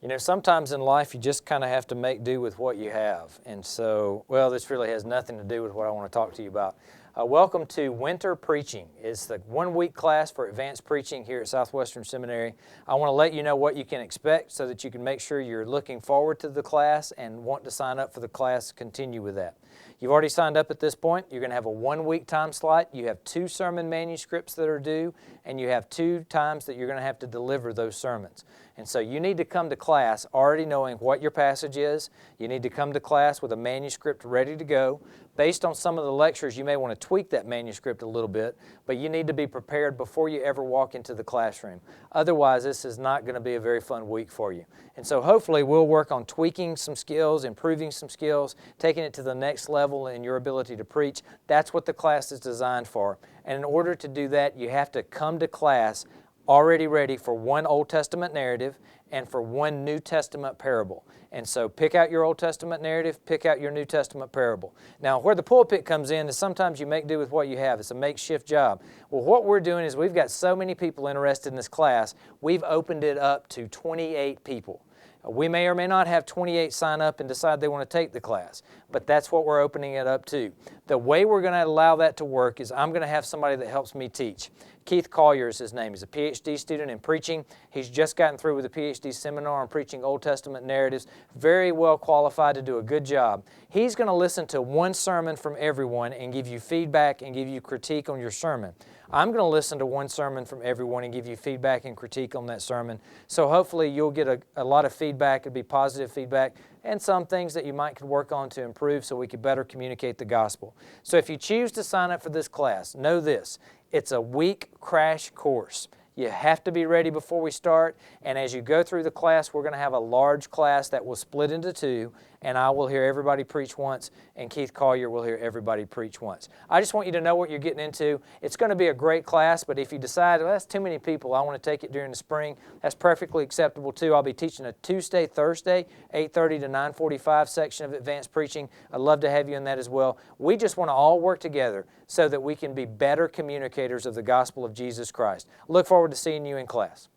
You know, sometimes in life you just kind of have to make do with what you have. And so, well, this really has nothing to do with what I want to talk to you about. Welcome to Winter Preaching. It's the 1-week class for advanced preaching here at Southwestern Seminary. I want to let you know what you can expect so that you can make sure you're looking forward to the class and want to sign up for the class, continue with that. You've already signed up at this point. You're going to have a 1-week time slot. You have 2 sermon manuscripts that are due, and you have 2 times that you're going to have to deliver those sermons. And so you need to come to class already knowing what your passage is. You need to come to class with a manuscript ready to go. Based on some of the lectures, you may want to tweak that manuscript a little bit, but you need to be prepared before you ever walk into the classroom. Otherwise, this is not going to be a very fun week for you. And so hopefully we'll work on tweaking some skills, improving some skills, taking it to the next level in your ability to preach. That's what the class is designed for. And in order to do that, you have to come to class already ready for 1 Old Testament narrative and for 1 New Testament parable. And so pick out your Old Testament narrative, pick out your New Testament parable. Now, where the pulpit comes in is sometimes you make do with what you have. It's a makeshift job. Well, what we're doing is we've got so many people interested in this class, we've opened it up to 28 people. We may or may not have 28 sign up and decide they want to take the class, but that's what we're opening it up to. The way we're going to allow that to work is I'm going to have somebody that helps me teach. Keith Collier is his name. He's a PhD student in preaching. He's just gotten through with a PhD seminar on preaching Old Testament narratives. Very well qualified to do a good job. He's going to listen to 1 sermon from everyone and give you feedback and give you critique on your sermon. I'm going to listen to 1 sermon from everyone and give you feedback and critique on that sermon. So hopefully you'll get a lot of feedback. It'll be positive feedback and some things that you might could work on to improve so we could better communicate the gospel. So if you choose to sign up for this class, know this. It's a week crash course. You have to be ready before we start, and as you go through the class, we're going to have a large class that will split into 2, and I will hear everybody preach once, and Keith Collier will hear everybody preach once. I just want you to know what you're getting into. It's going to be a great class, but if you decide, well, that's too many people, I want to take it during the spring, that's perfectly acceptable too. I'll be teaching a Tuesday, Thursday, 8:30 to 9:45 section of advanced preaching. I'd love to have you in that as well. We just want to all work together so that we can be better communicators of the gospel of Jesus Christ. Look forward to seeing you in class.